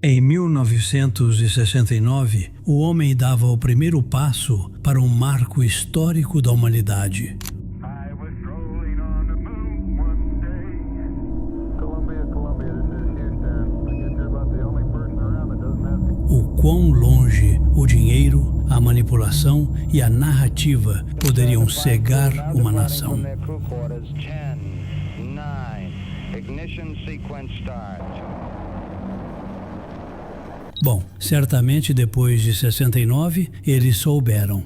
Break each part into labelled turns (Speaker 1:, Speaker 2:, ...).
Speaker 1: Em 1969, o homem dava o primeiro passo para um marco histórico da humanidade. O quão longe o dinheiro, a manipulação e a narrativa poderiam cegar uma nação. Bom, certamente depois de 69, eles souberam.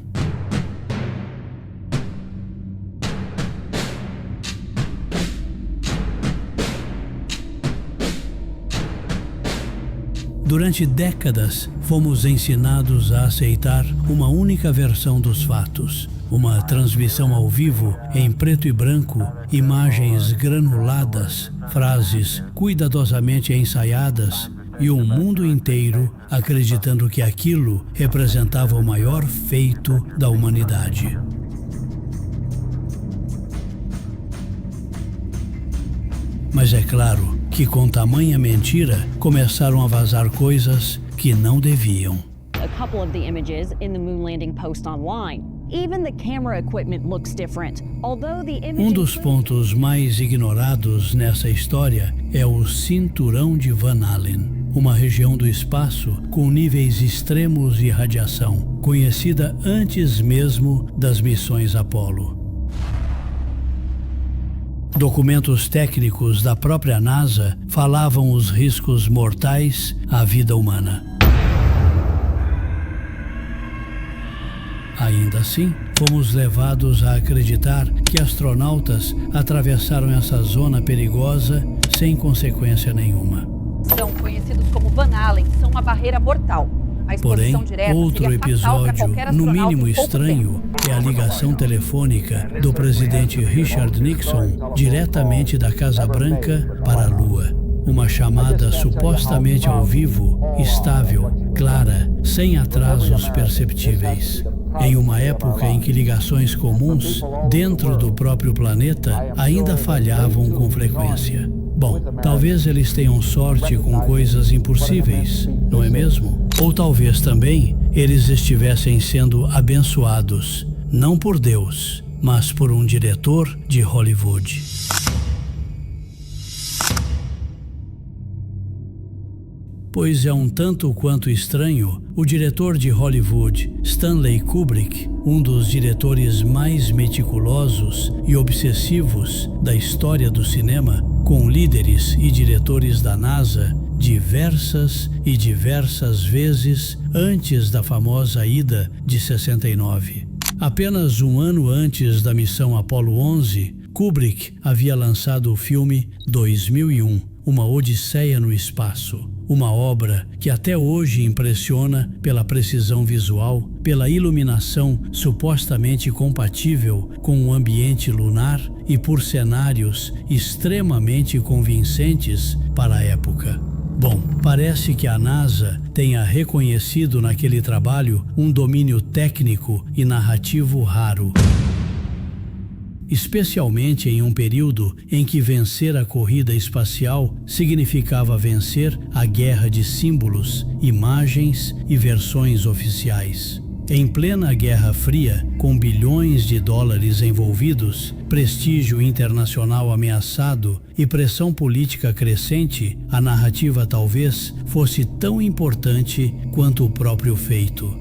Speaker 1: Durante décadas, fomos ensinados a aceitar uma única versão dos fatos. Uma transmissão ao vivo, em preto e branco, imagens granuladas, frases cuidadosamente ensaiadas, e o mundo inteiro acreditando que aquilo representava o maior feito da humanidade. Mas é claro que com tamanha mentira começaram a vazar coisas que não deviam.
Speaker 2: A couple of the images in the moon landing post online. Even the camera equipment looks different. Although the image
Speaker 1: dos pontos mais ignorados nessa história é o Cinturão de Van Allen, uma região do espaço com níveis extremos de radiação, conhecida antes mesmo das missões Apollo. Documentos técnicos da própria NASA falavam os riscos mortais à vida humana. Ainda assim, fomos levados a acreditar que astronautas atravessaram essa zona perigosa sem consequência nenhuma.
Speaker 3: São conhecidos como Van Allen, são uma barreira mortal. A exposição
Speaker 1: Porém,
Speaker 3: direta
Speaker 1: outro
Speaker 3: seria fatal para
Speaker 1: episódio,
Speaker 3: qualquer
Speaker 1: no
Speaker 3: astronauta
Speaker 1: mínimo
Speaker 3: em pouco
Speaker 1: estranho,
Speaker 3: tempo.
Speaker 1: é a ligação telefônica do presidente Richard Nixon diretamente da Casa Branca para a Lua. Uma chamada supostamente ao vivo, estável, clara, sem atrasos perceptíveis. Em uma época em que ligações comuns, dentro do próprio planeta, ainda falhavam com frequência. Bom, talvez eles tenham sorte com coisas impossíveis, não é mesmo? Ou talvez também eles estivessem sendo abençoados, não por Deus, mas por um diretor de Hollywood. Pois é um tanto quanto estranho, o diretor de Hollywood, Stanley Kubrick, um dos diretores mais meticulosos e obsessivos da história do cinema, com líderes e diretores da NASA diversas vezes antes da famosa ida de 69. Apenas um ano antes da missão Apollo 11, Kubrick havia lançado o filme 2001, Uma Odisseia no Espaço. Uma obra que até hoje impressiona pela precisão visual, pela iluminação supostamente compatível com o ambiente lunar e por cenários extremamente convincentes para a época. Bom, parece que a NASA tenha reconhecido naquele trabalho um domínio técnico e narrativo raro. Especialmente em um período em que vencer a corrida espacial significava vencer a guerra de símbolos, imagens e versões oficiais. Em plena Guerra Fria, com bilhões de dólares envolvidos, prestígio internacional ameaçado e pressão política crescente, a narrativa talvez fosse tão importante quanto o próprio feito.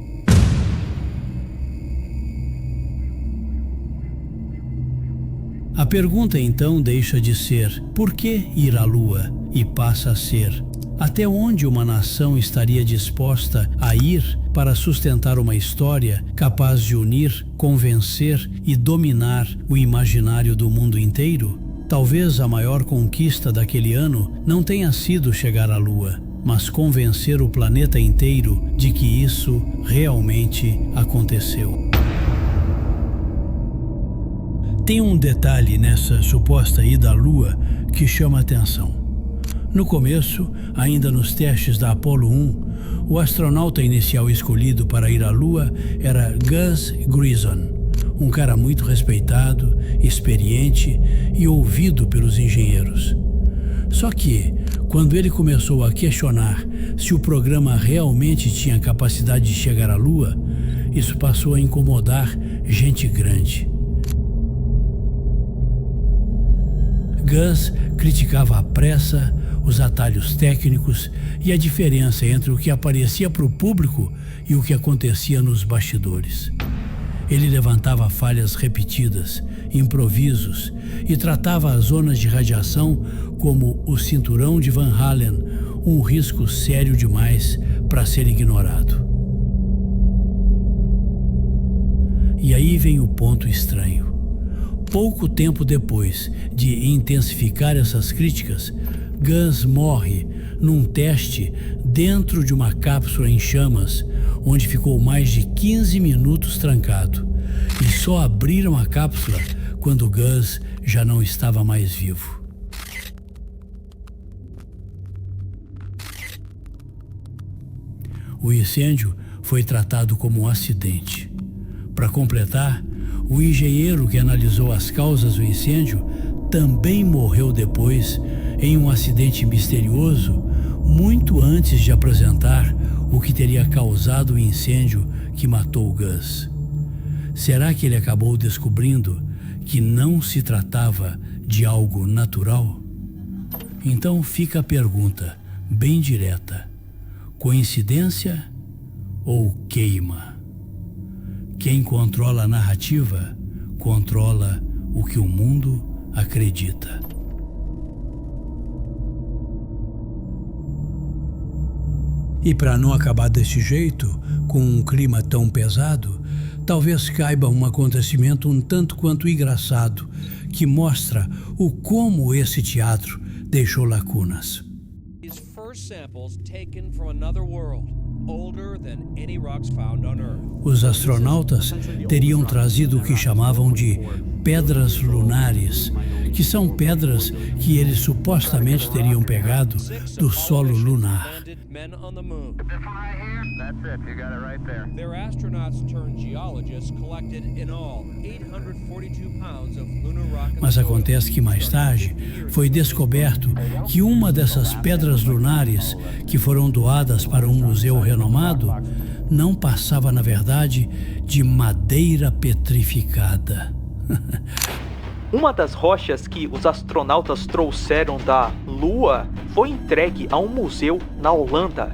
Speaker 1: A pergunta então deixa de ser por que ir à Lua e passa a ser até onde uma nação estaria disposta a ir para sustentar uma história capaz de unir, convencer e dominar o imaginário do mundo inteiro? Talvez a maior conquista daquele ano não tenha sido chegar à Lua, mas convencer o planeta inteiro de que isso realmente aconteceu. Tem um detalhe nessa suposta ida à Lua que chama a atenção. No começo, ainda nos testes da Apollo 1, o astronauta inicial escolhido para ir à Lua era Gus Grissom, um cara muito respeitado, experiente e ouvido pelos engenheiros. Só que, Quando ele começou a questionar se o programa realmente tinha capacidade de chegar à Lua, isso passou a incomodar gente grande. Gus criticava a pressa, os atalhos técnicos e a diferença entre o que aparecia para o público e o que acontecia nos bastidores. Ele levantava falhas repetidas, improvisos e tratava as zonas de radiação como o cinturão de Van Halen, um risco sério demais para ser ignorado. E aí vem o ponto estranho. Pouco tempo depois de intensificar essas críticas, Gus morre num teste dentro de uma cápsula em chamas, onde ficou mais de 15 minutos trancado. E só abriram a cápsula quando Gus já não estava mais vivo. O incêndio foi tratado como um acidente. Para completar, o engenheiro que analisou as causas do incêndio também morreu depois em um acidente misterioso, muito antes de apresentar o que teria causado o incêndio que matou o Gus. Será que ele acabou descobrindo que não se tratava de algo natural? Então fica a pergunta, bem direta: coincidência ou queima? Quem controla a narrativa, controla o que o mundo acredita. E para não acabar desse jeito, com um clima tão pesado, talvez caiba um acontecimento um tanto quanto engraçado, que mostra o como esse teatro deixou lacunas. Os astronautas teriam trazido o que chamavam de pedras lunares, que são pedras que eles supostamente teriam pegado do solo lunar. Mas acontece que mais tarde foi descoberto que uma dessas pedras lunares que foram doadas para um museu renomado não passava, na verdade, de madeira petrificada.
Speaker 4: Uma das rochas que os astronautas trouxeram da Lua foi entregue a um museu na Holanda.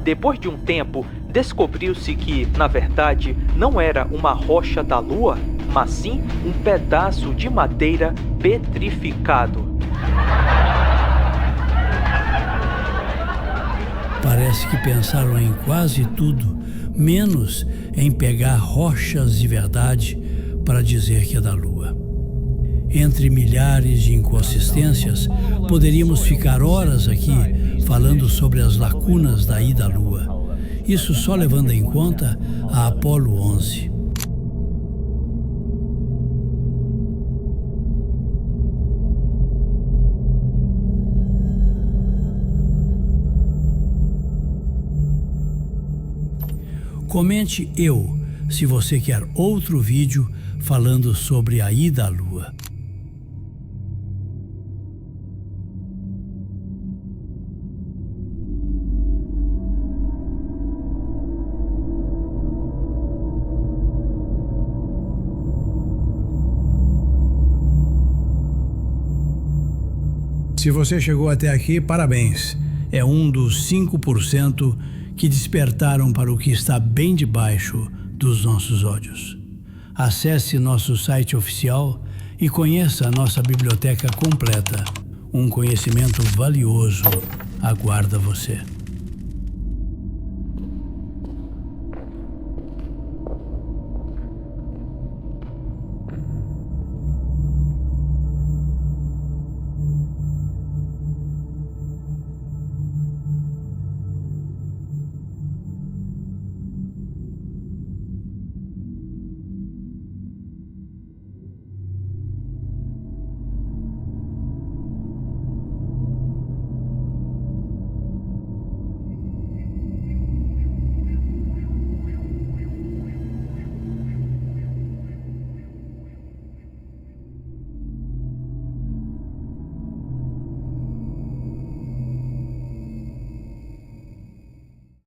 Speaker 4: Depois de um tempo, descobriu-se que, na verdade, não era uma rocha da Lua, mas sim um pedaço de madeira petrificado.
Speaker 1: Parece que pensaram em quase tudo, menos em pegar rochas de verdade para dizer que é da Lua. Entre milhares de inconsistências, poderíamos ficar horas aqui falando sobre as lacunas da ida à Lua. Isso só levando em conta a Apollo 11. Comente se você quer outro vídeo falando sobre a ida à Lua. Se você chegou até aqui, parabéns. É um dos 5% que despertaram para o que está bem debaixo dos nossos olhos. Acesse nosso site oficial e conheça a nossa biblioteca completa. Um conhecimento valioso aguarda você.